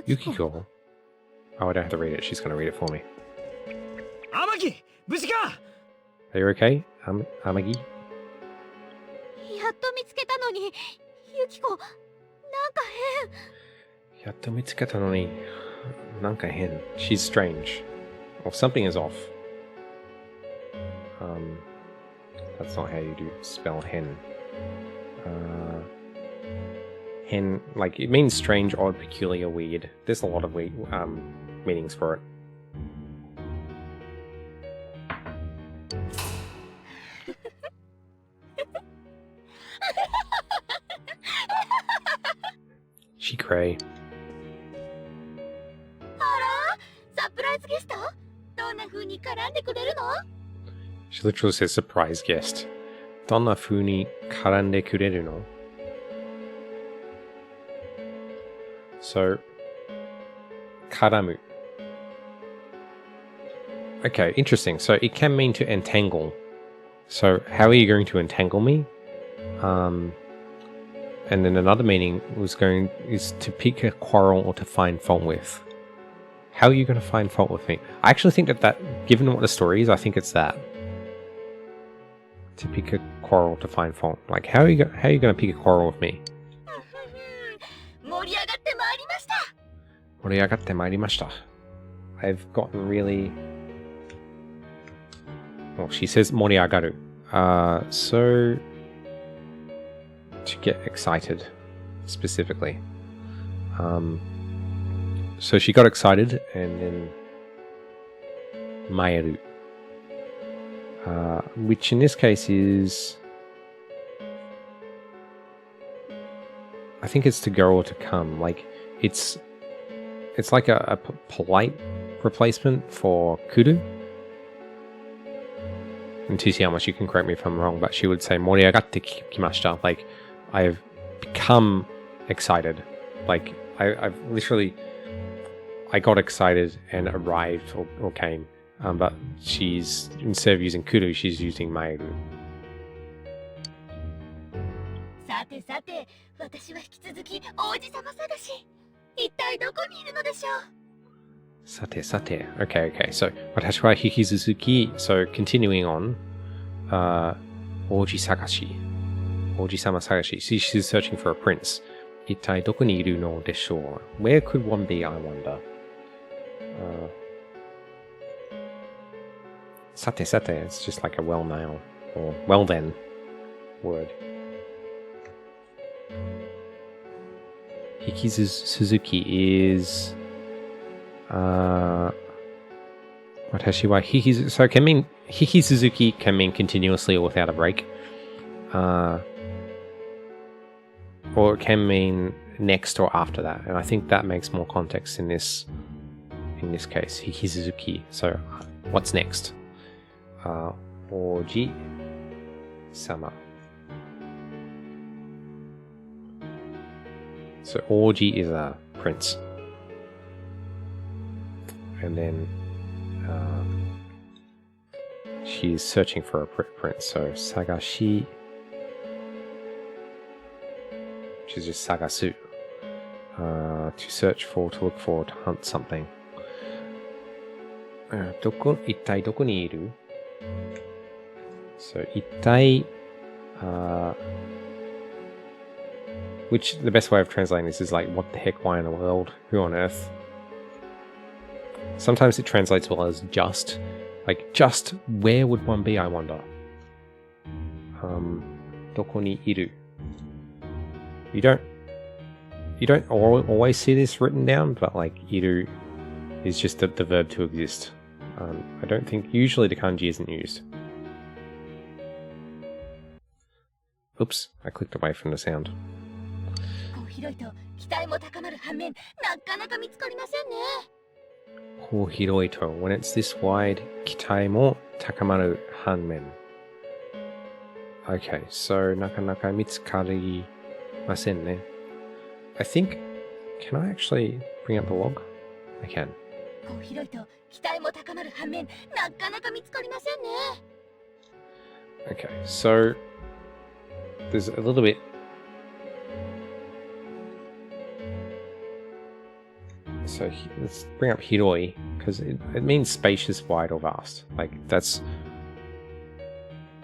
Yukiko. Oh, I don't have to read it. She's going to read it for me. Amagi! 無事か! Are you okay, Amagi? やっと見つけたのに、ユキコ、なんか変。やっと見つけたのに、なんか変. She's strange. Or something is off. That's not how you do spell hen. Hen, like, it means strange, odd, peculiar, weird. There's a lot of weird meanings for it. She cray. あら、サプライズゲスト？どんな風に絡んでくれるの？ She literally says surprise guest. どんな風に絡んでくれるの? So, 絡む. Okay, interesting. So it can mean to entangle. So how are you going to entangle me? And then another meaning is to pick a quarrel or to find fault with. How are you going to find fault with me? I actually think that given what the story is, I think it's that. To pick a quarrel to find fault. Like, how are you going to pick a quarrel with me? 盛り上がってまいりました。盛り上がってまいりました. I've gotten really... Well, she says 盛り上がる. So... to get excited, specifically. So she got excited, and then... maeru. Which in this case is... I think it's to go or to come. Like, it's like a polite replacement for kuru. And Tsuyama, you can correct me if I'm wrong, but she would say moriagatte kimashita. Like, I've become excited. Like, I've literally... I got excited and arrived or came. But she's, instead of using kuru, she's using maeru. さてさて、私は引き続き王子様探し。一体どこにいるのでしょう? Sate, sate. Okay. So, watashi wa hikizuki. So, continuing on. Oji sagashi. Oji-sama sagashi. She's searching for a prince. Itai doko ni iru no deshou? Where could one be, I wonder? Sate, sate. It's just like a well now. Or well then word. Hikizuki is... Watashi wa hikizu... So it can mean... Hikizuki can mean continuously or without a break. Or it can mean next or after that. And I think that makes more context in this case. Hikizuki. So what's next? Oji-sama. So Oji is a prince. And then she's searching for a prince. So sagashi, which is just sagasu. To search for, to look for, to hunt something. Ittai doko ni iru? So ittai... which the best way of translating this is like, what the heck, why in the world, who on earth? Sometimes it translates well as just. Like, just where would one be, I wonder? Doko ni iru. You don't always see this written down, but like, iru is just the verb to exist. I don't think, usually the kanji isn't used. Oops, I clicked away from the sound. 広いと期待も高まる反面、なかなか見つかりませんね。広いと when it's this wide, 期待も高まる反面. Okay, so なかなか見つかりませんね. I think, can I actually bring up the log? I can. 広いと期待も高まる反面、なかなか見つかりませんね。Okay, so there's a little bit So let's bring up hiroi, because it means spacious, wide, or vast. Like, that's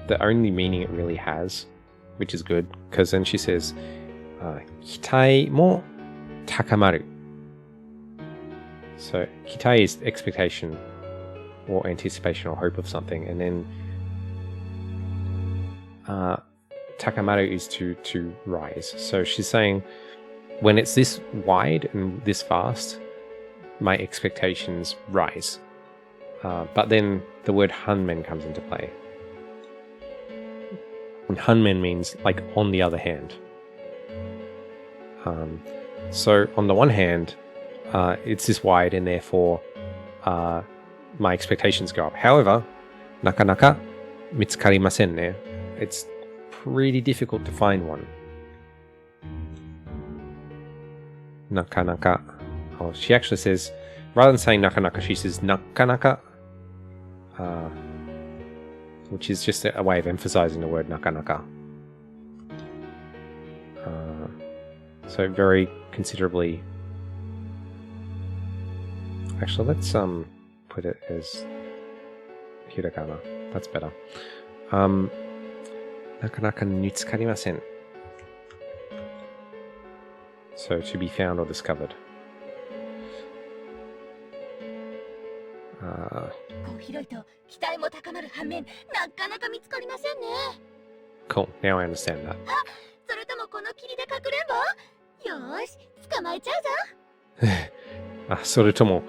the only meaning it really has, which is good, because then she says, 期待も高まる. So, 期待 is expectation, or anticipation, or hope of something, and then 高まる is to rise. So she's saying, when it's this wide and this vast, my expectations rise. But then the word hanmen comes into play. And hanmen means like on the other hand. So on the one hand, it's this wide and therefore my expectations go up. However, nakanaka mitsukarimasen ne. It's pretty difficult to find one. Nakanaka. Oh, she actually says, rather than saying nakanaka, she says nakanaka, which is just a way of emphasizing the word nakanaka. So very considerably. Actually, let's put it as hiragana. That's better. Nakanaka mitsukarimasen. So to be found or discovered. Cool. Now I understand that. それともこの霧でかくれんぼ？よーし、捕まえちゃうぞ。それとも、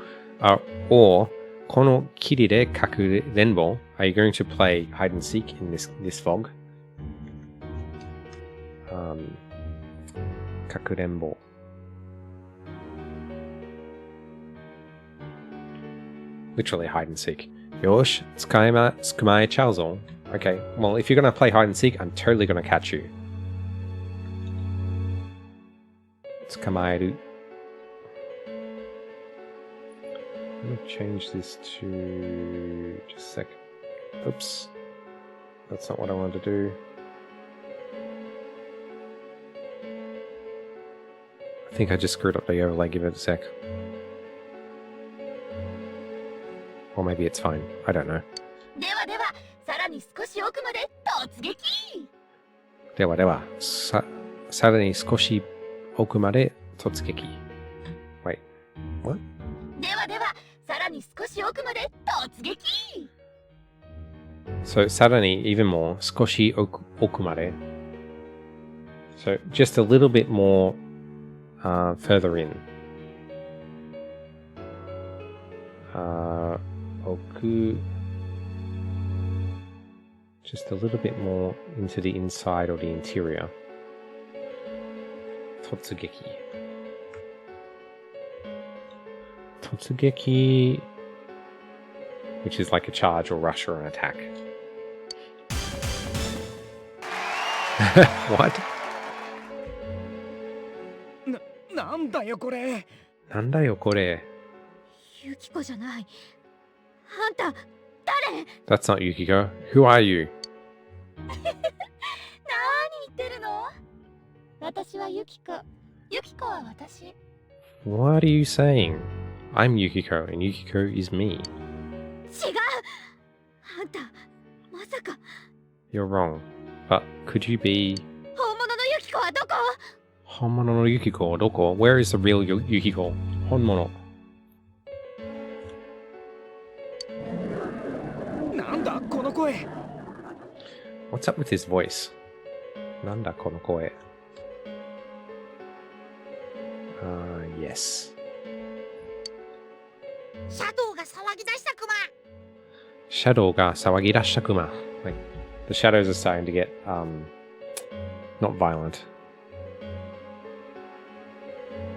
or この霧でかくれんぼ? Are you going to play hide and seek in this fog? かくれんぼ. Literally hide and seek. よし、捕まえちゃうぞ. Okay, well, if you're going to play hide and seek, I'm totally going to catch you. 捕まえる. I'm going to change this to... just a sec. Oops. That's not what I wanted to do. I think I just screwed up the overlay. Give it a sec. Or maybe it's fine. I don't know. ではでは、さらに少し奥まで突撃。ではでは、さらに少し奥まで突撃. Wait, what? ではでは、さらに少し奥まで突撃。So さらに even more 少し奥まで. So just a little bit more further in. 奥 just a little bit more into the inside or the interior. 突撃. 突撃 which is like a charge or rush or an attack. What? なんだよこれ。なんだよこれ。ユキコじゃない。あんた、誰？ That's not Yukiko. Who are you? 何言ってるの？私はユキコ。ユキコは私。What are you saying? I'm Yukiko and Yukiko is me. 違う。あんた、まさか。You're wrong. But could you be... 本物のユキコはどこ？本物のYukikoはどこ? Where is the real Yukiko? 本物。なんだこの声。What's up with his voice? なんだこの声。Yes. シャドウが騒ぎ出したクマ。シャドウが騒ぎ出したクマ。Like, the shadows are starting to get, not violent.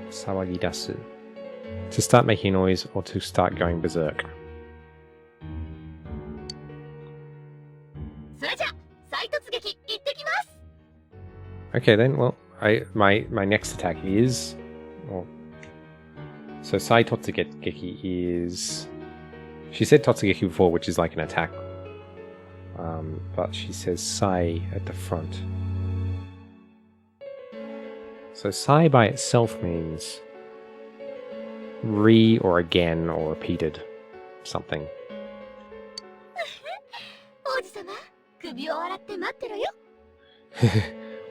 騒ぎ出す. To start making noise or to start going berserk. それじゃ、再突撃行ってきます。Okay then, well, my next attack is... Well, so Sai Totsugeki is... She said Totsugeki before, which is like an attack. But she says Sai at the front. So Sai by itself means re or again or repeated something. 王子様、首を洗って待ってろよ。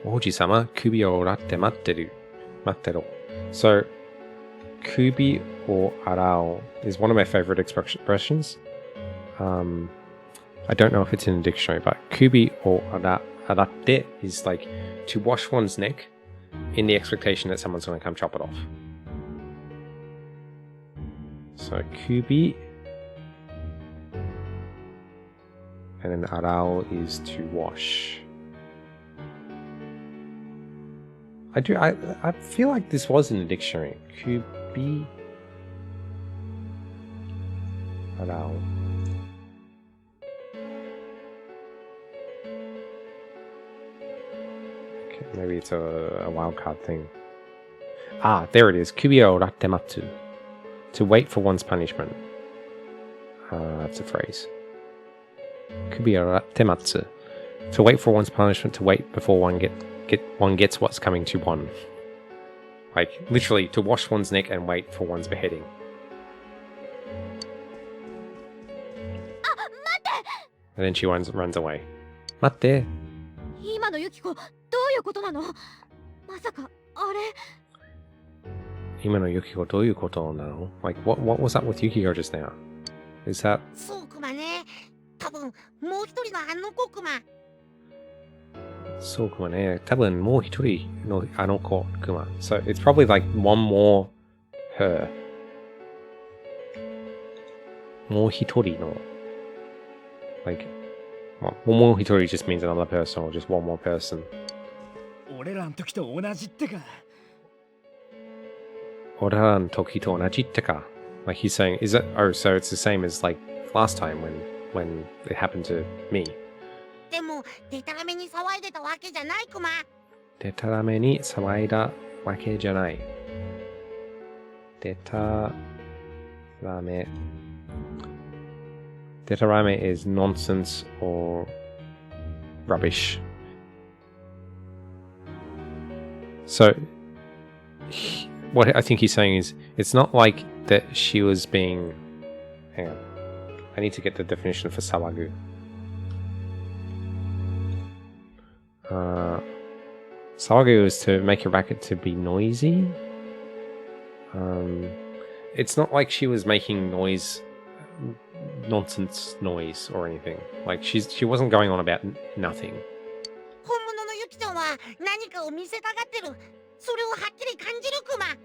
王子様、首を洗って待ってる。待ってろ。So, 首を洗う is one of my favorite expressions. I don't know if it's in a dictionary, but 首を洗って is like to wash one's neck in the expectation that someone's going to come chop it off. So, 首 and then 洗う is to wash. I feel like this was in the dictionary. 首 洗う Maybe it's a wildcard thing. Ah, there it is. 首を洗って待つ To wait for one's punishment. That's a phrase. 首を洗って待つ To wait for one's punishment, to wait before one gets what's coming to one. Like, literally, to wash one's neck and wait for one's beheading. あ、待って And then she runs away. 待って。今のユキコ、どういうことなの？まさか、あれ。今のユキコ、どういうことなの？ Like, what was up with Yukiko just now? Is that... そうクマね。多分、もう一人のあの子クマ。そうかもね。多分もう一人のあの子クマ。So it's probably like one more her. もう一人の like more 一人 just means another person or just one more person. 俺らの時と同じってか。俺らの時と同じってか。Like he's saying, is it? Oh, so it's the same as like last time when it happened to me. でも、デタラメに騒いでたわけじゃないクマ。デタラメに騒いだわけじゃない。デタラメ。デタラメ is nonsense or rubbish. So, what I think he's saying is, it's not like that she was being... Hang on. I need to get the definition for sawagu. Sawagu is to make a racket to be noisy. It's not like she was making nonsense noise or anything. Like she wasn't going on about nothing. 本物のユキちゃんは何かを見せたがってる。それをはっきり感じるクマ。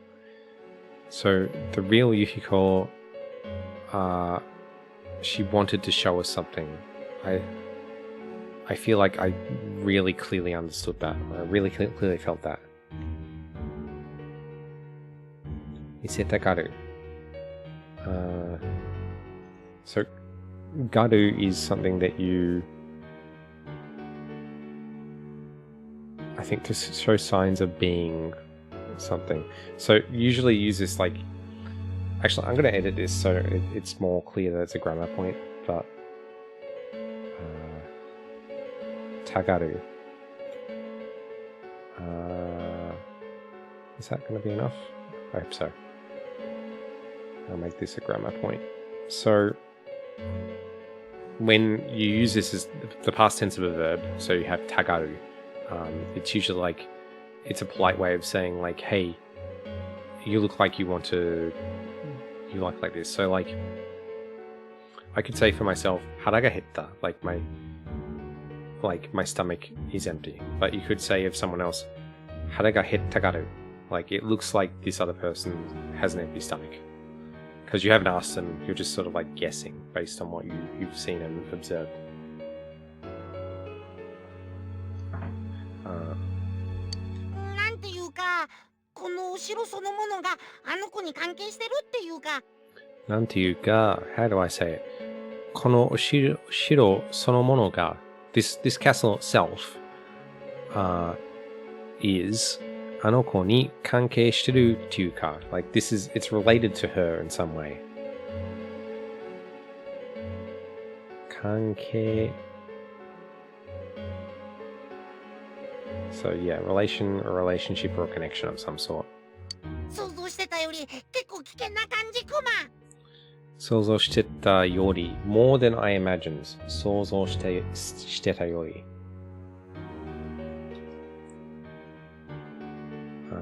So the real Yukiko, she wanted to show us something. I feel like I really clearly understood that. I really clearly felt that. 見せたがる. So, garu is something that you... I think to show signs of being something. So, usually use this like... Actually, I'm going to edit this so it's more clear that it's a grammar point, but... tagaru. Is that going to be enough? I hope so. I'll make this a grammar point. So, when you use this as the past tense of a verb, so you have tagaru, it's usually like, it's a polite way of saying like, hey, you look like you want to, you like this. So like, I could say for myself, hara ga hetta, like my stomach is empty. But you could say of someone else, hara ga hettagaru, like it looks like this other person has an empty stomach. Because you haven't asked them, you're just sort of like guessing based on what you've seen and observed. なんていうか、この後ろそのものがあの子に関係してるっていうか。なんていうか、how do I say it? この後ろそのものが this castle itself is あの子に関係してるっていうか like it's related to her in some way. 関係 So yeah, relation or relationship or connection of some sort. 想像してたより結構危険な感想像してたより more than I imagined 想像してたより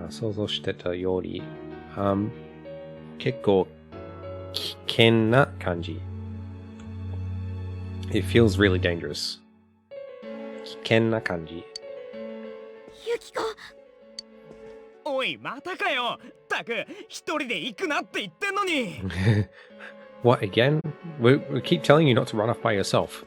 想像してたより、結構危険な感じ。It feels really dangerous. 危険な感じ。ユキコ。おい、またかよ。たく、一人で行くなって言ってんのに。What again? We keep telling you not to run off by yourself.